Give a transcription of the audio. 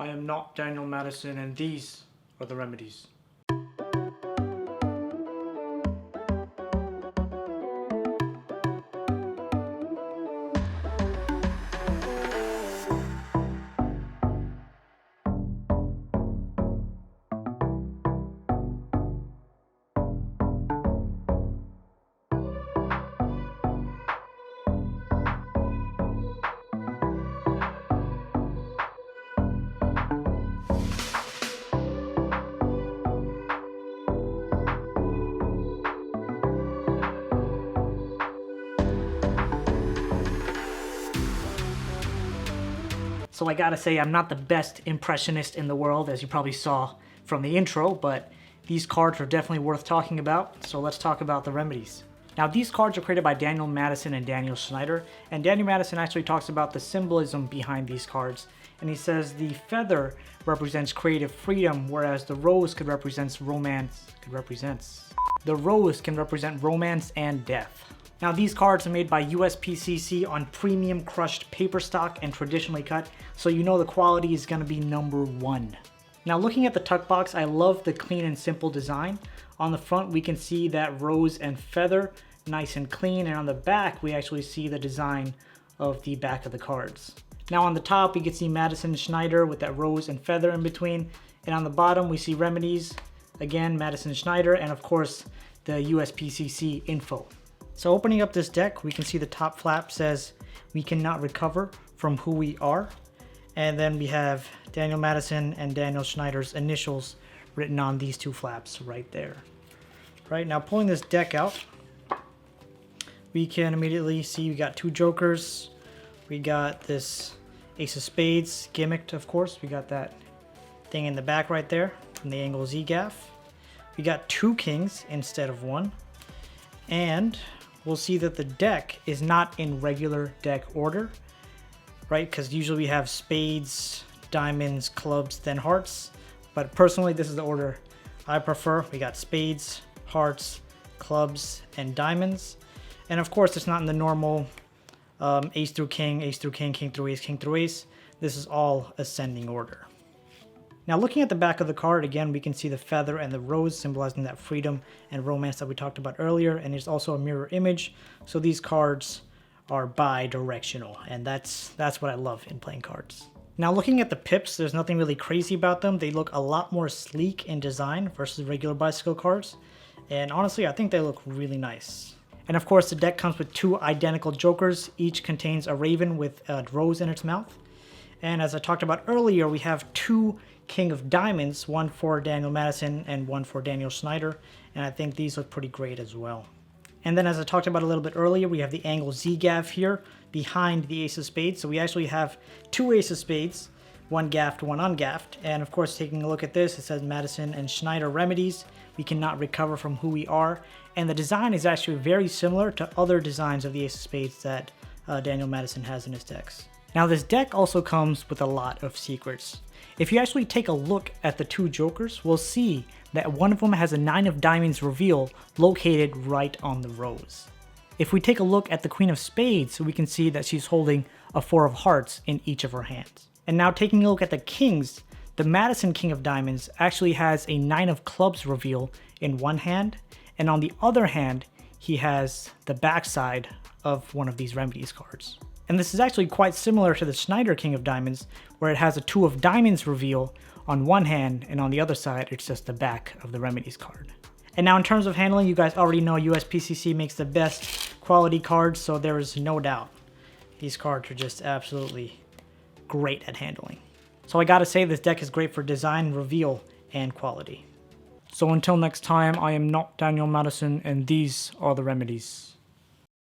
I am not Daniel Madison, and these are the remedies. So I gotta say, I'm not the best impressionist in the world, as you probably saw from the intro, but these cards are definitely worth talking about, so let's talk about the remedies. Now, these cards are created by Daniel Madison and Daniel Schneider, and Daniel Madison actually talks about the symbolism behind these cards, and he says the feather represents creative freedom, whereas the rose could represent romance, the rose can represent romance and death. Now, these cards are made by USPCC on premium crushed paper stock and traditionally cut, so you know the quality is going to be #1. Now, looking at the tuck box, I love the clean and simple design. On the front, we can see that rose and feather, nice and clean, and on the back, we actually see the design of the back of the cards. Now, on the top, we can see Madison and Schneider with that rose and feather in between, and on the bottom, we see remedies, again, Madison and Schneider, and of course, the USPCC info. So opening up this deck, we can see the top flap says, "We cannot recover from who we are." And then we have Daniel Madison and Daniel Schneider's initials written on these two flaps right there. Right, now pulling this deck out, we can immediately see we got two jokers. We got this Ace of Spades gimmicked, of course. We got that thing in the back right there from the angle Z gaff. We got two kings instead of one. And we'll see that the deck is not in regular deck order, right? Because usually we have spades, diamonds, clubs, then hearts. But personally, this is the order I prefer. We got spades, hearts, clubs, and diamonds. And of course, it's not in the normal ace through king, king through ace, king through ace. This is all ascending order. Now, looking at the back of the card, again, we can see the feather and the rose symbolizing that freedom and romance that we talked about earlier, and there's also a mirror image, so these cards are bi-directional, and that's what I love in playing cards. Now, looking at the pips, there's nothing really crazy about them. They look a lot more sleek in design versus regular bicycle cards, and honestly, I think they look really nice. And of course, the deck comes with two identical jokers. Each contains a raven with a rose in its mouth. And as I talked about earlier, we have two King of Diamonds, one for Daniel Madison and one for Daniel Schneider, and I think these look pretty great as well. And then as I talked about a little bit earlier, we have the angle Z gaff here behind the Ace of Spades, so we actually have two Ace of Spades, one gaffed, one ungaffed, and of course taking a look at this, it says Madison and Schneider remedies, we cannot recover from who we are, and the design is actually very similar to other designs of the Ace of Spades that Daniel Madison has in his decks. Now, this deck also comes with a lot of secrets. If you actually take a look at the two jokers, we'll see that one of them has a 9 of diamonds reveal located right on the rose. If we take a look at the Queen of Spades, we can see that she's holding a 4 of hearts in each of her hands. And now taking a look at the kings, the Madison King of Diamonds actually has a 9 of clubs reveal in one hand, and on the other hand, he has the backside of one of these remedies cards. And this is actually quite similar to the Schneider King of Diamonds, where it has a 2 of diamonds reveal on one hand, and on the other side, it's just the back of the remedies card. And now in terms of handling, you guys already know USPCC makes the best quality cards, so there is no doubt. These cards are just absolutely great at handling. So I gotta say, this deck is great for design, reveal, and quality. So until next time, I am not Daniel Madison, and these are the remedies.